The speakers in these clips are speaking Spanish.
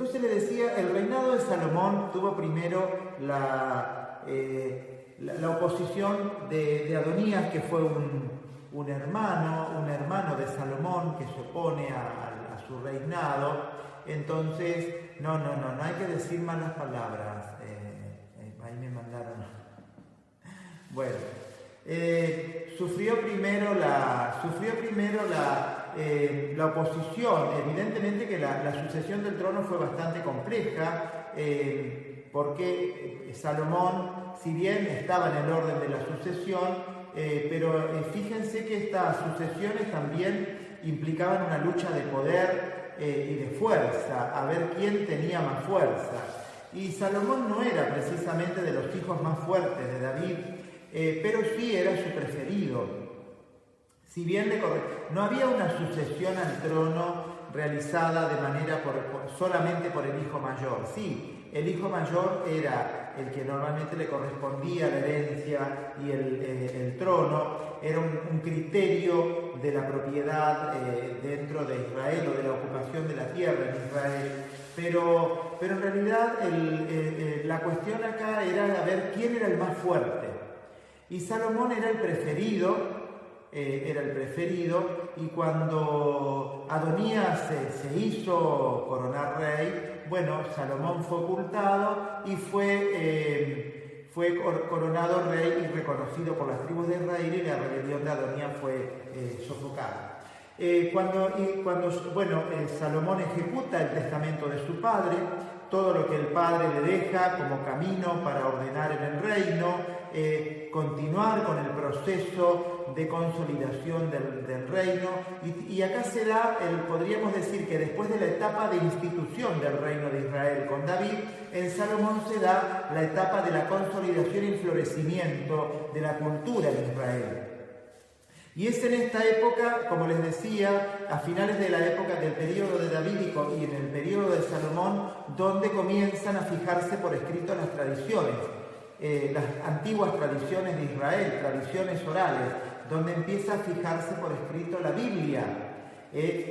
Entonces le decía, el reinado de Salomón tuvo primero la oposición de Adonías, que fue un hermano de Salomón que se opone a su reinado. Entonces, no hay que decir malas palabras. Ahí me mandaron. Bueno, sufrió primero la oposición. Evidentemente que la sucesión del trono fue bastante compleja, porque Salomón, si bien estaba en el orden de la sucesión, pero fíjense que estas sucesiones también implicaban una lucha de poder y de fuerza, a ver quién tenía más fuerza. Y Salomón no era precisamente de los hijos más fuertes de David, pero sí era su preferido. Si bien no había una sucesión al trono realizada de manera solamente por el hijo mayor. Sí, el hijo mayor era el que normalmente le correspondía la herencia y el trono, era un criterio de la propiedad dentro de Israel o de la ocupación de la tierra en Israel. Pero en realidad la cuestión acá era ver quién era el más fuerte. Y Salomón era el preferido, y cuando Adonías se hizo coronar rey, bueno, Salomón fue ocultado y fue coronado rey y reconocido por las tribus de Israel, y la rebelión de Adonías fue sofocada. Salomón ejecuta el testamento de su padre, todo lo que el padre le deja como camino para ordenar en el reino, continuar con el proceso de consolidación del reino, y acá se da, podríamos decir que después de la etapa de institución del reino de Israel con David, en Salomón se da la etapa de la consolidación y florecimiento de la cultura en Israel. Y es en esta época, como les decía, a finales de la época del periodo de David y en el periodo de Salomón, donde comienzan a fijarse por escrito las tradiciones, las antiguas tradiciones de Israel, tradiciones orales, donde empieza a fijarse por escrito la Biblia.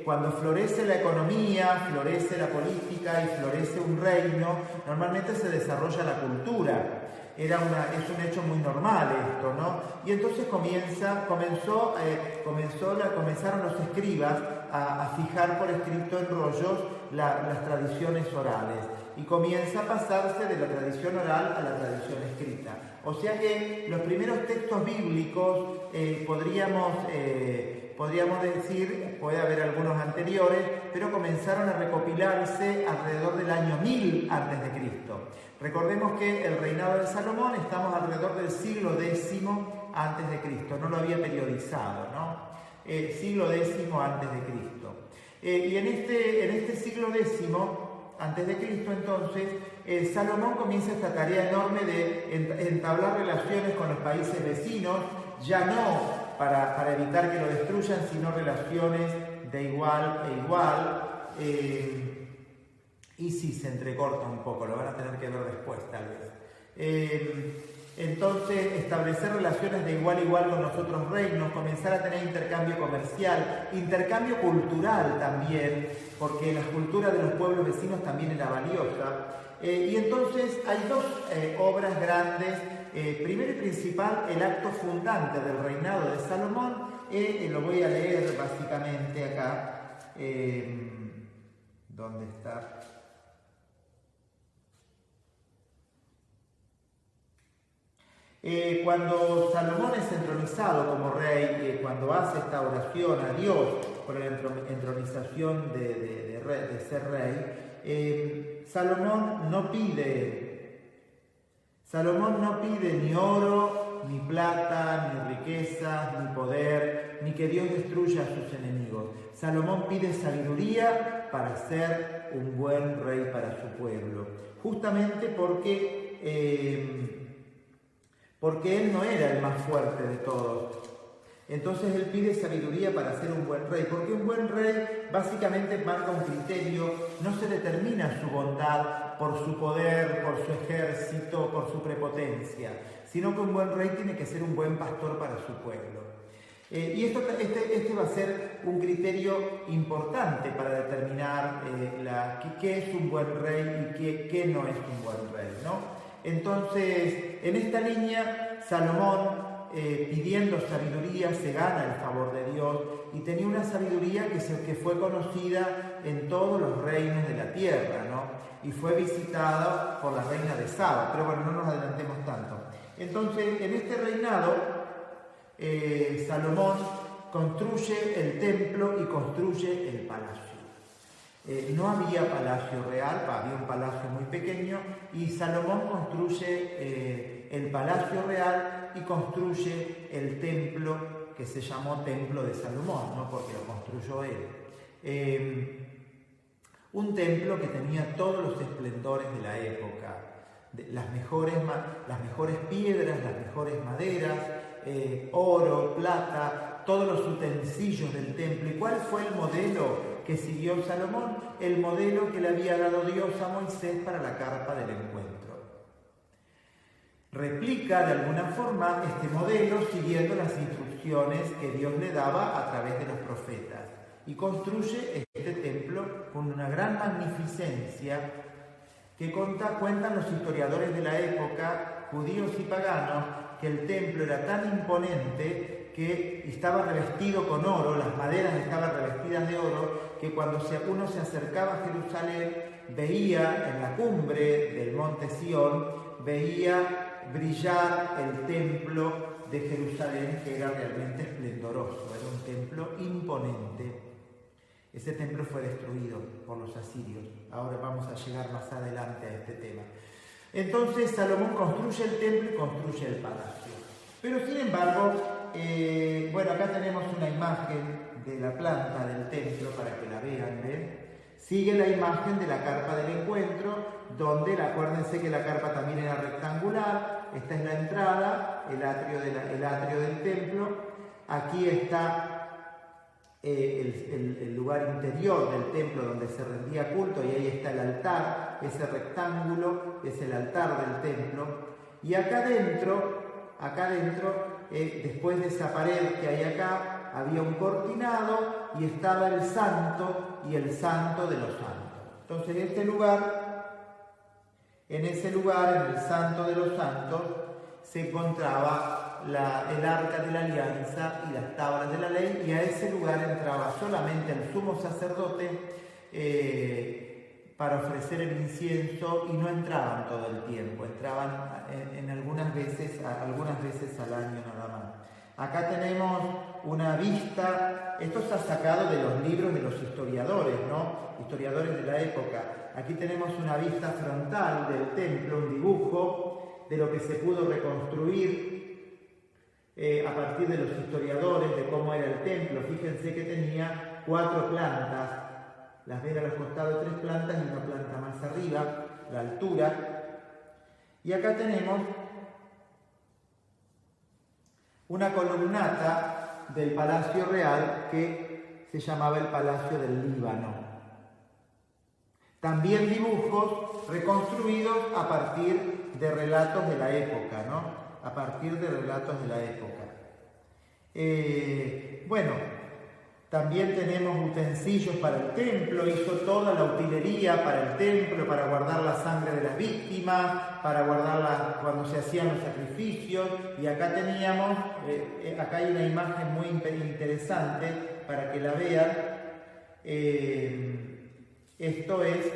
Cuando florece la economía, florece la política y florece un reino, normalmente se desarrolla la cultura. Es un hecho muy normal esto, ¿no? Y entonces comenzaron los escribas a fijar por escrito en rollos las tradiciones orales, y comienza a pasarse de la tradición oral a la tradición escrita. O sea que los primeros textos bíblicos podríamos decir, puede haber algunos anteriores, pero comenzaron a recopilarse alrededor del año 1000 a.C. Recordemos que el reinado de Salomón estamos alrededor del siglo X a.C., no lo había periodizado, ¿no? Siglo X a.C. Y en este siglo X a.C., entonces, Salomón comienza esta tarea enorme de entablar relaciones con los países vecinos, ya no para evitar que lo destruyan, sino relaciones de igual a igual. Y sí, se entrecorta un poco, lo van a tener que ver después tal vez. Entonces, establecer relaciones de igual a igual con los otros reinos, comenzar a tener intercambio comercial, intercambio cultural también, porque la cultura de los pueblos vecinos también era valiosa. Y entonces hay dos obras grandes. Primero y principal, el acto fundante del reinado de Salomón, lo voy a leer básicamente acá. ¿Dónde está? Cuando Salomón es entronizado como rey, cuando hace esta oración a Dios por la entronización de ser rey, Salomón no pide ni oro, ni plata, ni riquezas, ni poder, ni que Dios destruya a sus enemigos. Salomón pide sabiduría para ser un buen rey para su pueblo, justamente porque él no era el más fuerte de todos. Entonces él pide sabiduría para ser un buen rey, porque un buen rey básicamente marca un criterio, no se determina su bondad por su poder, por su ejército, por su prepotencia, sino que un buen rey tiene que ser un buen pastor para su pueblo. Y este va a ser un criterio importante para determinar qué es un buen rey y qué no es un buen rey, ¿no? Entonces, en esta línea, Salomón, pidiendo sabiduría, se gana el favor de Dios y tenía una sabiduría que fue conocida en todos los reinos de la tierra, ¿no? Y fue visitado por la reina de Saba, pero bueno, no nos adelantemos tanto. Entonces, en este reinado, Salomón construye el templo y construye el palacio. No había palacio real, había un palacio muy pequeño, y Salomón construye el palacio real y construye el templo que se llamó Templo de Salomón, ¿no? Porque lo construyó él. Un templo que tenía todos los esplendores de la época, las mejores piedras, las mejores maderas, oro, plata, todos los utensilios del templo. ¿Y cuál fue el modelo que siguió Salomón? El modelo que le había dado Dios a Moisés para la carpa del encuentro. Replica de alguna forma este modelo siguiendo las instrucciones que Dios le daba a través de los profetas y construye este templo con una gran magnificencia que cuentan los historiadores de la época, judíos y paganos, que el templo era tan imponente que estaba revestido con oro, las maderas estaban revestidas de oro, que cuando uno se acercaba a Jerusalén veía en la cumbre del monte Sión, veía brillar el templo de Jerusalén, que era realmente esplendoroso, era un templo imponente. Ese templo fue destruido por los asirios. Ahora vamos a llegar más adelante a este tema. Entonces Salomón construye el templo y construye el palacio. Pero sin embargo, bueno, acá tenemos una imagen de la planta del templo para que la vean, ¿ven? Sigue la imagen de la carpa del encuentro, donde, acuérdense que la carpa también era rectangular. Esta es la entrada, el atrio del templo. Aquí está el lugar interior del templo donde se rendía culto, y ahí está el altar. Ese rectángulo es el altar del templo, y acá dentro, después de esa pared que hay acá, había un cortinado y estaba el santo y el santo de los santos. Entonces en ese lugar, en el santo de los santos, se encontraba el arca de la alianza y las tablas de la ley, y a ese lugar entraba solamente el sumo sacerdote para ofrecer el incienso, y no entraban todo el tiempo, entraban algunas veces al año nada más. Acá tenemos una vista, esto está sacado de los libros de los historiadores, ¿no? Historiadores de la época. Aquí tenemos una vista frontal del templo, un dibujo de lo que se pudo reconstruir a partir de los historiadores de cómo era el templo. Fíjense que tenía 4 plantas, las ven a los costados 3 plantas y una planta más arriba, la altura. Y acá tenemos una columnata del Palacio Real que se llamaba el Palacio del Líbano. También dibujos reconstruidos a partir de relatos de la época, ¿no? A partir de relatos de la época. Bueno, también tenemos utensilios para el templo, hizo toda la utilería para el templo, para guardar la sangre de las víctimas, para guardarla cuando se hacían los sacrificios. Y acá teníamos, acá hay una imagen muy interesante para que la vean. Esto es,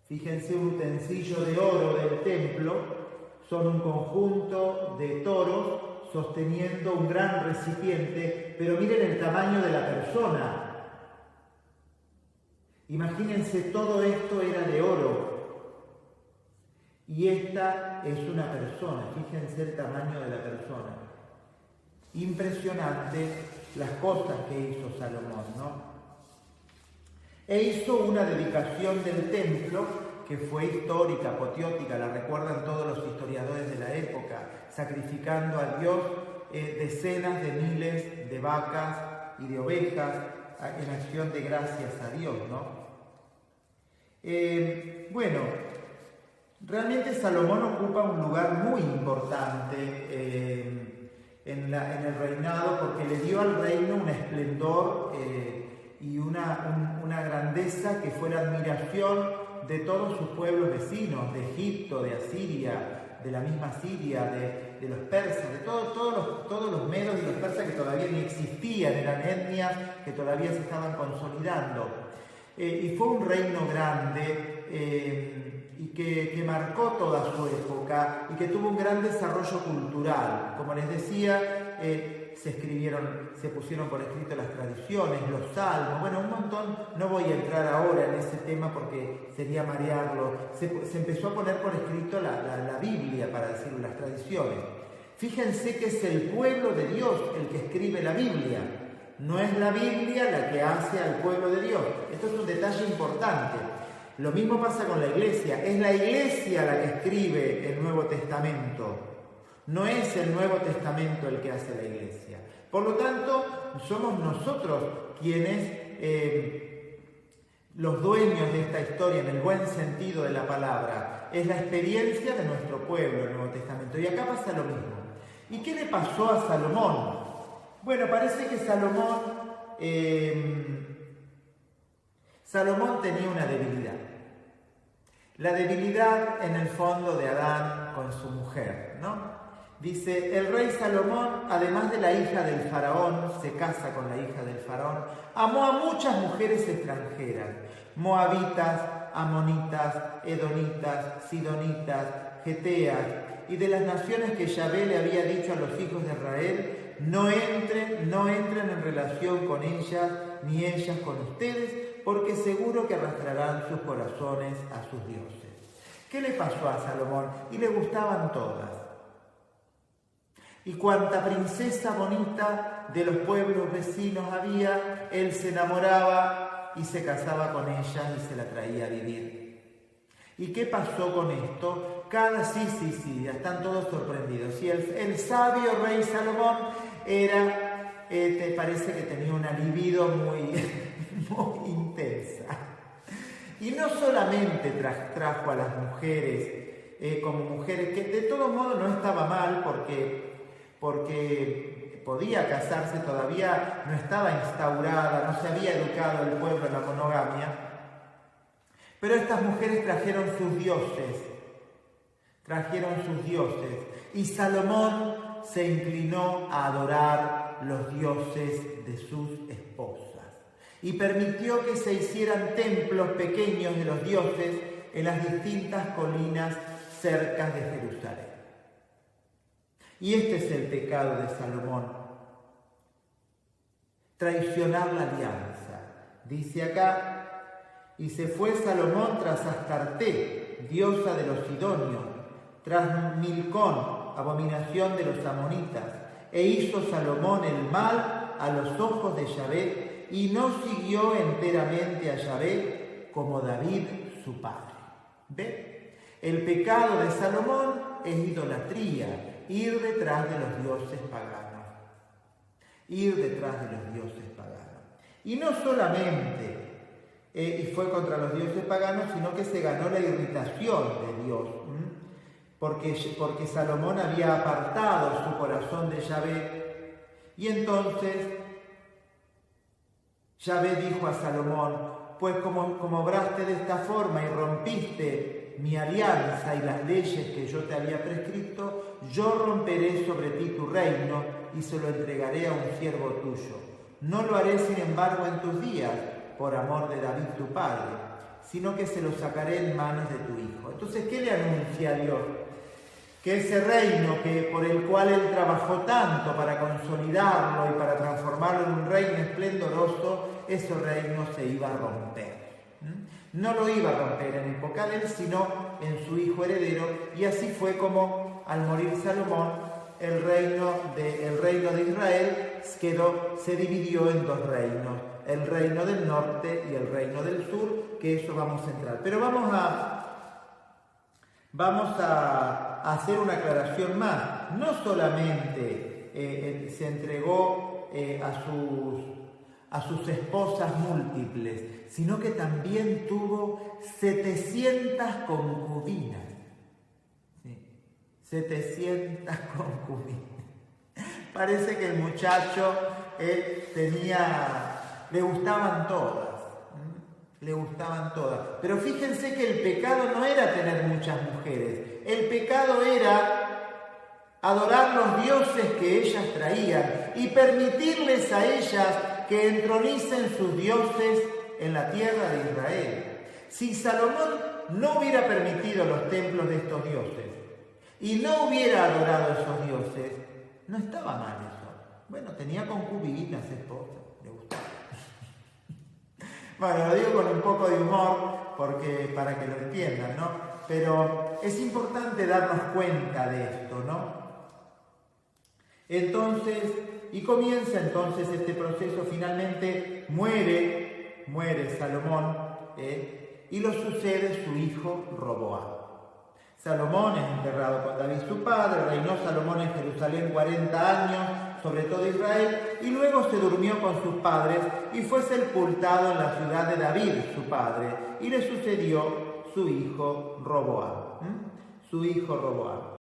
fíjense, un utensilio de oro del templo. Son un conjunto de toros sosteniendo un gran recipiente, pero miren el tamaño de la persona. Imagínense, todo esto era de oro. Y esta es una persona, fíjense el tamaño de la persona. Impresionante las cosas que hizo Salomón, ¿no? E hizo una dedicación del templo que fue histórica, apoteótica, la recuerdan todos los historiadores de la época, sacrificando a Dios decenas de miles de vacas y de ovejas en acción de gracias a Dios, ¿no? Bueno, realmente Salomón ocupa un lugar muy importante en el reinado, porque le dio al reino un esplendor y una grandeza que fue la admiración de todos sus pueblos vecinos, de Egipto, de Asiria, de la misma Siria, de los persas, de todos los medos y los persas que todavía ni existían, eran etnias que todavía se estaban consolidando. Y fue un reino grande y que marcó toda su época y que tuvo un gran desarrollo cultural. Como les decía, se pusieron por escrito las tradiciones, los salmos, bueno, un montón. No voy a entrar ahora en ese tema porque sería marearlo. Se empezó a poner por escrito la Biblia, para decirlo, las tradiciones. Fíjense que es el pueblo de Dios el que escribe la Biblia. No es la Biblia la que hace al pueblo de Dios. Esto es un detalle importante. Lo mismo pasa con la Iglesia. Es la Iglesia la que escribe el Nuevo Testamento. No es el Nuevo Testamento el que hace la Iglesia. Por lo tanto, somos nosotros quienes, los dueños de esta historia, en el buen sentido de la palabra. Es la experiencia de nuestro pueblo, el Nuevo Testamento. Y acá pasa lo mismo. ¿Y qué le pasó a Salomón? Bueno, parece que Salomón tenía una debilidad. La debilidad en el fondo de Adán con su mujer, ¿no? Dice, el rey Salomón, además de la hija del faraón, se casa con la hija del faraón, amó a muchas mujeres extranjeras, moabitas, amonitas, edonitas, sidonitas, geteas, y de las naciones que Yahvé le había dicho a los hijos de Israel, no entren en relación con ellas, ni ellas con ustedes, porque seguro que arrastrarán sus corazones a sus dioses. ¿Qué le pasó a Salomón? Y le gustaban todas. Y cuanta princesa bonita de los pueblos vecinos había, él se enamoraba y se casaba con ellas y se la traía a vivir. ¿Y qué pasó con esto? Sí, están todos sorprendidos. Y el sabio rey Salomón parece que tenía una libido muy intensa. Y no solamente trajo a las mujeres como mujeres, que de todo modo no estaba mal porque podía casarse, todavía no estaba instaurada, no se había educado el pueblo en la monogamia, pero estas mujeres trajeron sus dioses, y Salomón se inclinó a adorar los dioses de sus esposas y permitió que se hicieran templos pequeños de los dioses en las distintas colinas cercas de Jerusalén. Y este es el pecado de Salomón: traicionar la alianza. Dice acá, y se fue Salomón tras Astarte, diosa de los sidonios, tras Milcón, abominación de los amonitas, e hizo Salomón el mal a los ojos de Yahvé, y no siguió enteramente a Yahvé como David su padre. ¿Ve? El pecado de Salomón es idolatría, ir detrás de los dioses paganos. Y no solamente y fue contra los dioses paganos, sino que se ganó la irritación de Dios. Porque Salomón había apartado su corazón de Yahvé, y entonces Yahvé dijo a Salomón, pues como obraste de esta forma y rompiste mi alianza y las leyes que yo te había prescrito, yo romperé sobre ti tu reino y se lo entregaré a un siervo tuyo. No lo haré sin embargo en tus días, por amor de David tu padre, sino que se lo sacaré en manos de tu hijo. Entonces, ¿qué le anuncia a Dios? Que ese reino por el cual él trabajó tanto para consolidarlo y para transformarlo en un reino esplendoroso, ese reino se iba a romper. No lo iba a romper en época de él, sino en su hijo heredero, y así fue como al morir Salomón, el reino de Israel se dividió en dos reinos, el reino del norte y el reino del sur, que eso vamos a entrar. Pero vamos a hacer una aclaración más. No solamente se entregó a sus esposas múltiples, sino que también tuvo 700 concubinas. Sí, 700 concubinas. Parece que el muchacho le gustaban todas. Le gustaban todas. Pero fíjense que el pecado no era tener muchas mujeres. El pecado era adorar los dioses que ellas traían y permitirles a ellas que entronicen sus dioses en la tierra de Israel. Si Salomón no hubiera permitido los templos de estos dioses y no hubiera adorado a esos dioses, no estaba mal eso. Bueno, tenía concubinas, esposas, le gustaba. Bueno, lo digo con un poco de humor para que lo entiendan, ¿no? Pero es importante darnos cuenta de esto, ¿no? Entonces, y comienza entonces este proceso, finalmente muere Salomón, y lo sucede su hijo Roboam. Salomón es enterrado con David su padre, reinó Salomón en Jerusalén 40 años sobre todo Israel, y luego se durmió con sus padres y fue sepultado en la ciudad de David su padre, y le sucedió su hijo Roboam. Su hijo Roboam.